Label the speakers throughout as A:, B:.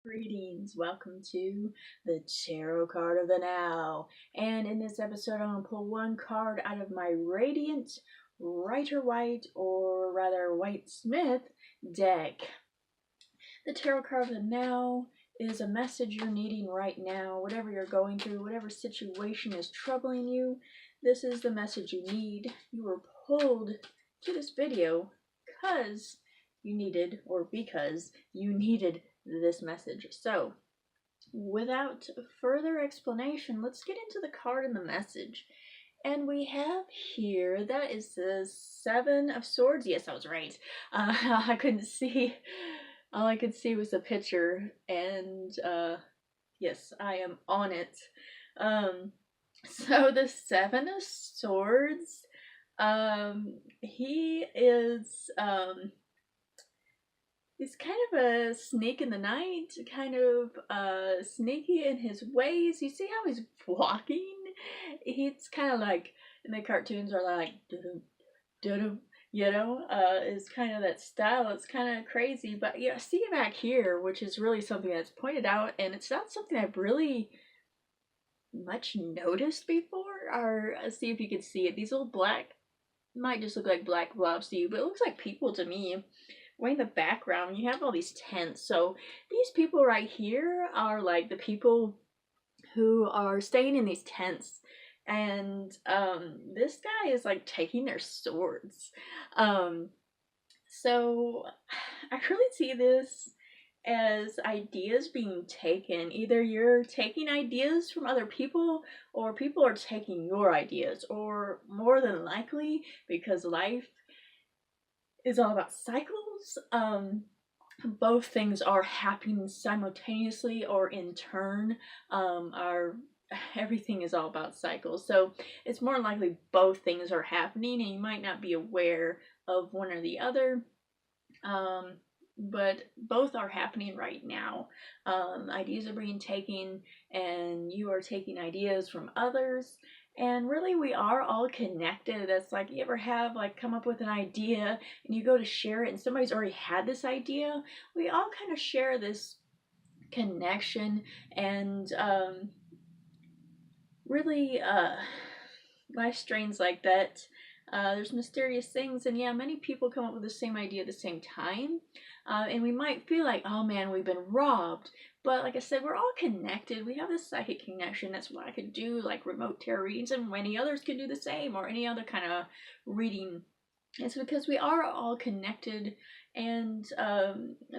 A: Greetings, welcome to the Tarot card of the Now. And in this episode, I'm going to pull one card out of my Radiant Rider-Waite, or rather White Smith deck. The Tarot card of the Now is a message you're needing right now, whatever you're going through, whatever situation is troubling you. This is the message you need. You were pulled to this video because you needed this message. So, without further explanation, let's get into the card and the message. And we have here, that is the Seven of Swords. Yes, I was right. I couldn't see. All I could see was the picture, and yes, I am on it. So the Seven of Swords, he is, he's kind of a snake in the night, kind of sneaky in his ways. You see how he's walking? It's kind of like in the cartoons are like doo doo, is kind of that style. It's kind of crazy, but yeah, see back here, which is really something that's pointed out, and it's not something I've really much noticed before. Or see if you can see it. These little black might just look like black blobs to you, but it looks like people to me. Way in the background, you have all these tents. So these people right here are like the people who are staying in these tents. And this guy is like taking their swords. So I really see this as ideas being taken. Either you're taking ideas from other people, or people are taking your ideas, or more than likely, because life is all about cycles, both things are happening simultaneously or in turn. Are Everything is all about cycles, so it's more likely both things are happening, and you might not be aware of one or the other. But both are happening right now. Ideas are being taken, and you are taking ideas from others. And really, we are all connected. That's like, you ever have like come up with an idea and you go to share it and somebody's already had this idea? We all kind of share this connection, and really, life strains like that. There's mysterious things, and yeah, many people come up with the same idea at the same time. And we might feel like, oh man, we've been robbed. But like I said, we're all connected. We have this psychic connection. That's why I could do like remote tarot readings, and many others can do the same, or any other kind of reading. It's because we are all connected, and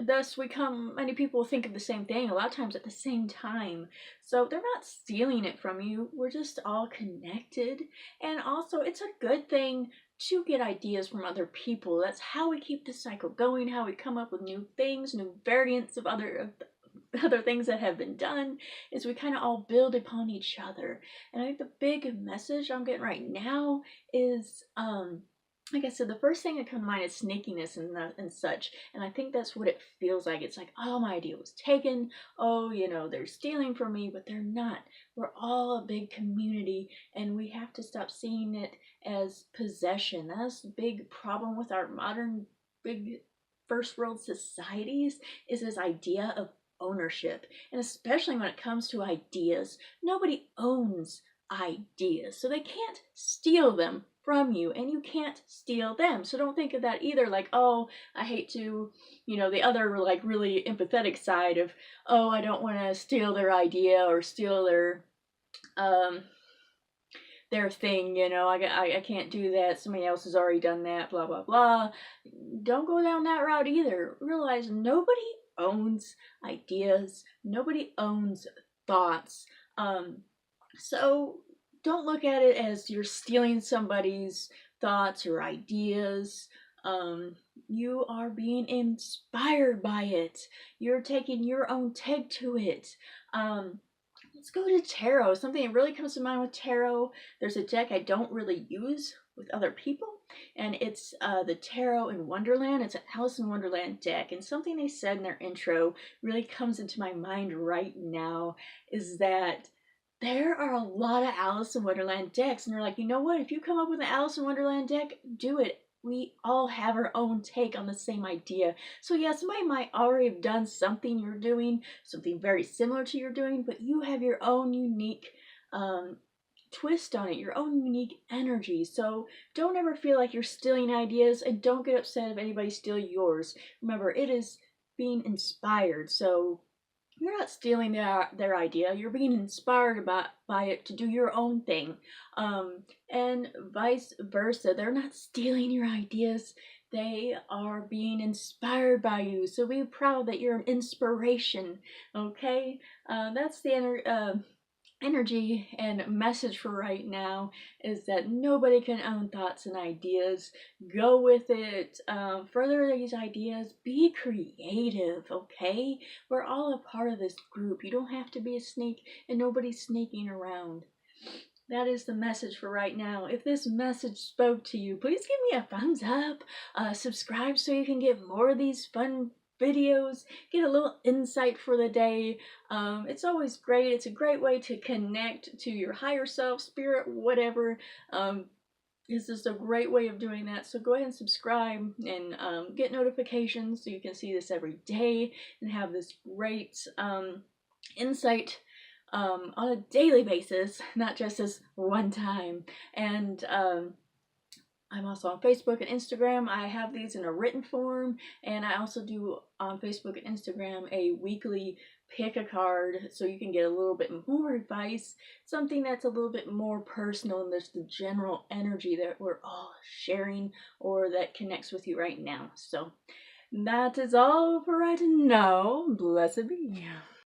A: thus many people think of the same thing a lot of times at the same time. So they're not stealing it from you. We're just all connected. And also, it's a good thing to get ideas from other people. That's how we keep the cycle going, how we come up with new things, new variants of other things that have been done, is we kind of all build upon each other. And I think the big message I'm getting right now is, like I said, the first thing that comes to mind is sneakiness and such. And I think that's what it feels like. It's like, oh, my idea was taken. Oh, they're stealing from me, but they're not. We're all a big community, and we have to stop seeing it as possession. That's the big problem with our modern big first world societies, is this idea of ownership. And especially when it comes to ideas, nobody owns ideas, so they can't steal them from you, and you can't steal them. So don't think of that either like, oh, I hate to, the other like really empathetic side of, oh, I don't want to steal their idea or steal their thing, I can't do that, somebody else has already done that, blah blah blah. Don't go down that route either. Realize nobody owns ideas, nobody owns thoughts. So don't look at it as you're stealing somebody's thoughts or ideas. You are being inspired by it. You're taking your own take to it. Let's go to tarot. Something that really comes to mind with tarot. There's a deck I don't really use with other people, and it's the Tarot in Wonderland. It's an Alice in Wonderland deck, and something they said in their intro really comes into my mind right now, is that there are a lot of Alice in Wonderland decks, and they're like, you know what? If you come up with an Alice in Wonderland deck, do it. we all have our own take on the same idea. So yeah, somebody might already have done something you're doing, something very similar to you're doing, but you have your own unique um, twist on it, your own unique energy. So don't ever feel like you're stealing ideas, and don't get upset if anybody steals yours. Remember, it is being inspired. So you're not stealing their idea. You're being inspired by it to do your own thing, and vice versa. They're not stealing your ideas. They are being inspired by you. So be proud that you're an inspiration. Okay, that's the energy and message for right now, is that nobody can own thoughts and ideas. Go with it. Further these ideas. Be creative, okay? We're all a part of this group. You don't have to be a snake, and nobody's sneaking around. That is the message for right now. If this message spoke to you, please give me a thumbs up. Subscribe so you can get more of these fun videos, get a little insight for the day. It's always great. It's a great way to connect to your higher self, spirit, whatever. This is a great way of doing that. So go ahead and subscribe and get notifications so you can see this every day and have this great insight on a daily basis, not just as one time. And I'm also on Facebook and Instagram. I have these in a written form, and I also do on Facebook and Instagram a weekly pick a card so you can get a little bit more advice, something that's a little bit more personal and just the general energy that we're all sharing or that connects with you right now. So that is all for right now. Blessed be.